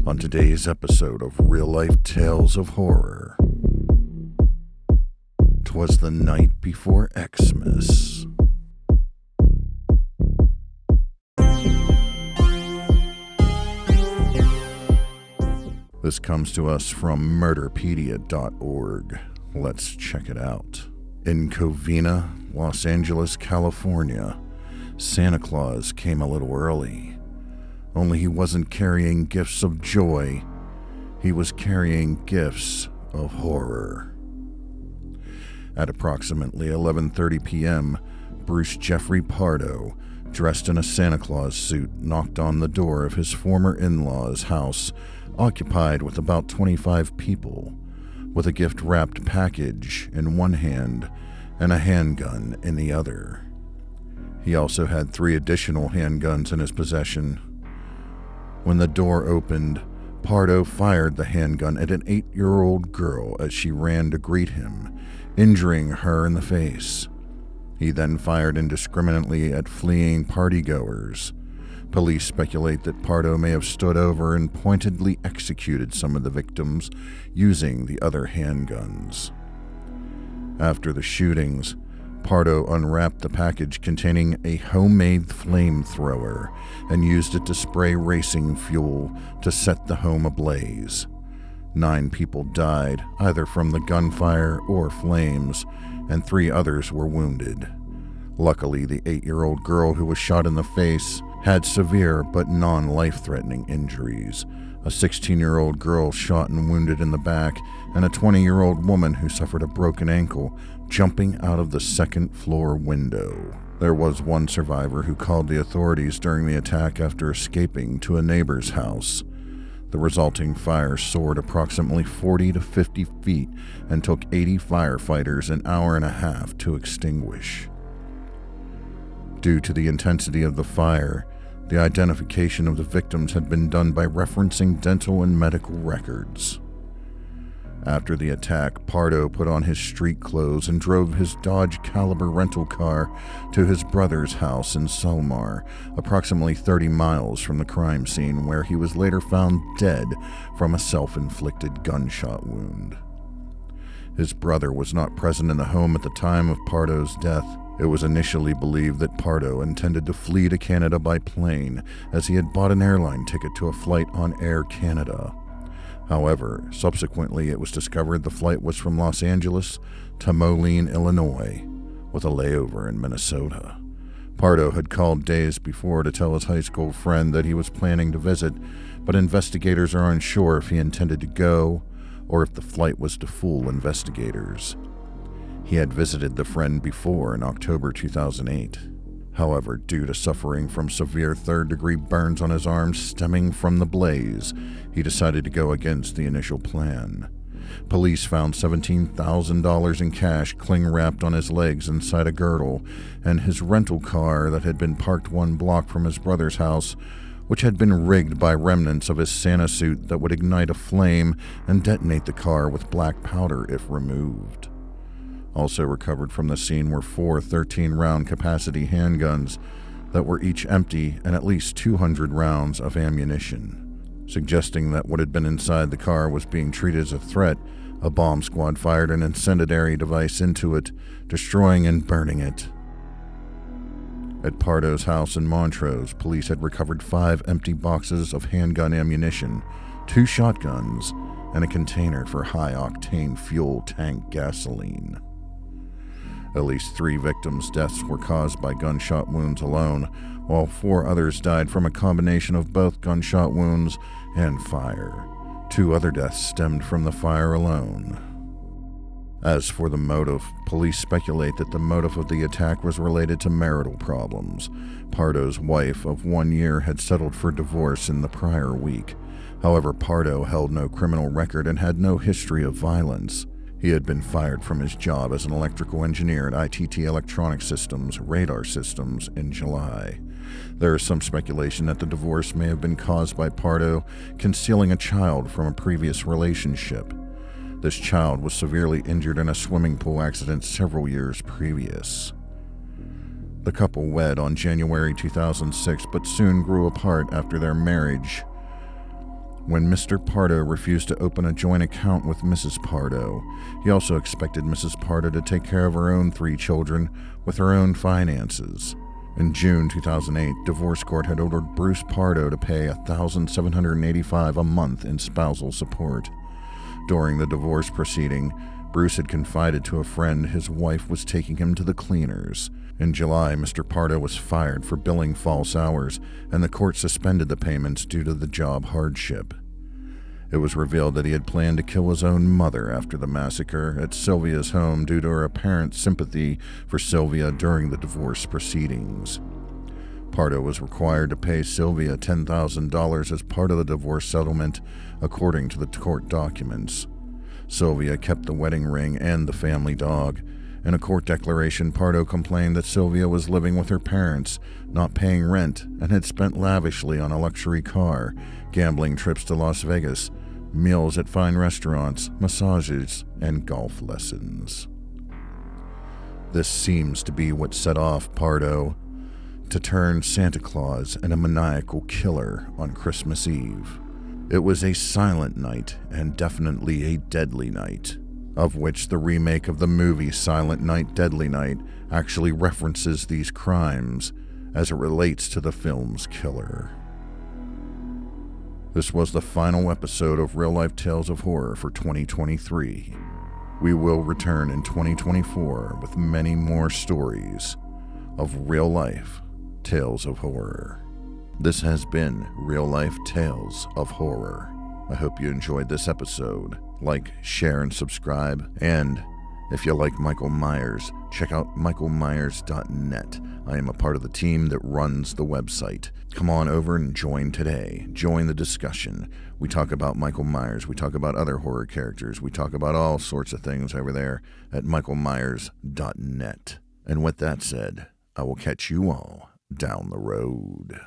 On today's episode of Real Life Tales of Horror, 'Twas the night before Xmas. This comes to us from Murderpedia.org. Let's check it out. In Covina, Los Angeles, California, Santa Claus came a little early. Only he wasn't carrying gifts of joy, he was carrying gifts of horror. At approximately 11:30 p.m., Bruce Jeffery Pardo, dressed in a Santa Claus suit, knocked on the door of his former in-laws' house, occupied with about 25 people, with a gift-wrapped package in one hand and a handgun in the other. He also had 3 additional handguns in his possession. When the door opened, Pardo fired the handgun at an 8-year-old girl as she ran to greet him, injuring her in the face. He then fired indiscriminately at fleeing partygoers. Police speculate that Pardo may have stood over and pointedly executed some of the victims using the other handguns. After the shootings, Pardo unwrapped the package containing a homemade flamethrower and used it to spray racing fuel to set the home ablaze. 9 people died, either from the gunfire or flames, and 3 others were wounded. Luckily, the 8-year-old girl who was shot in the face had severe but non-life-threatening injuries. A 16-year-old girl shot and wounded in the back, and a 20-year-old woman who suffered a broken ankle jumping out of the second-floor window. There was one survivor who called the authorities during the attack after escaping to a neighbor's house. The resulting fire soared approximately 40 to 50 feet and took 80 firefighters an hour and a half to extinguish. Due to the intensity of the fire, the identification of the victims had been done by referencing dental and medical records. After the attack, Pardo put on his street clothes and drove his Dodge Caliber rental car to his brother's house in Selmar, approximately 30 miles from the crime scene, where he was later found dead from a self-inflicted gunshot wound. His brother was not present in the home at the time of Pardo's death. It was initially believed that Pardo intended to flee to Canada by plane, as he had bought an airline ticket to a flight on Air Canada. However, subsequently it was discovered the flight was from Los Angeles to Moline, Illinois, with a layover in Minnesota. Pardo had called days before to tell his high school friend that he was planning to visit, but investigators are unsure if he intended to go or if the flight was to fool investigators. He had visited the friend before in October 2008. However, due to suffering from severe third-degree burns on his arms stemming from the blaze, he decided to go against the initial plan. Police found $17,000 in cash cling-wrapped on his legs inside a girdle, and his rental car that had been parked 1 block from his brother's house, which had been rigged by remnants of his Santa suit that would ignite a flame and detonate the car with black powder if removed. Also recovered from the scene were 4 13-round capacity handguns that were each empty and at least 200 rounds of ammunition. Suggesting that what had been inside the car was being treated as a threat, a bomb squad fired an incendiary device into it, destroying and burning it. At Pardo's house in Montrose, police had recovered 5 empty boxes of handgun ammunition, 2 shotguns, and a container for high-octane fuel tank gasoline. At least 3 victims' deaths were caused by gunshot wounds alone, while 4 others died from a combination of both gunshot wounds and fire. 2 other deaths stemmed from the fire alone. As for the motive, police speculate that the motive of the attack was related to marital problems. Pardo's wife of 1 year had settled for divorce in the prior week. However, Pardo held no criminal record and had no history of violence. He had been fired from his job as an electrical engineer at ITT Electronic Systems Radar Systems in July. There is some speculation that the divorce may have been caused by Pardo concealing a child from a previous relationship. This child was severely injured in a swimming pool accident several years previous. The couple wed on January 2006, but soon grew apart after their marriage When Mr. Pardo refused to open a joint account with Mrs. Pardo, he also expected Mrs. Pardo to take care of her own 3 children with her own finances. In June 2008, divorce court had ordered Bruce Pardo to pay $1,785 a month in spousal support. During the divorce proceeding, Bruce had confided to a friend his wife was taking him to the cleaners. In July, Mr. Pardo was fired for billing false hours, and the court suspended the payments due to the job hardship. It was revealed that he had planned to kill his own mother after the massacre at Sylvia's home due to her apparent sympathy for Sylvia during the divorce proceedings. Pardo was required to pay Sylvia $10,000 as part of the divorce settlement, according to the court documents. Sylvia kept the wedding ring and the family dog. In a court declaration, Pardo complained that Sylvia was living with her parents, not paying rent, and had spent lavishly on a luxury car, gambling trips to Las Vegas, meals at fine restaurants, massages, and golf lessons. This seems to be what set off Pardo to turn Santa Claus and a maniacal killer on Christmas Eve. It was a silent night and definitely a deadly night, of which the remake of the movie Silent Night, Deadly Night actually references these crimes as it relates to the film's killer. This was the final episode of Real Life Tales of Horror for 2023. We will return in 2024 with many more stories of real life tales of horror. This has been Real Life Tales of Horror. I hope you enjoyed this episode. Like, share, and subscribe. And if you like Michael Myers, check out michaelmyers.net. I am a part of the team that runs the website. Come on over and join today. Join the discussion. We talk about Michael Myers. We talk about other horror characters. We talk about all sorts of things over there at michaelmyers.net. And with that said, I will catch you all down the road.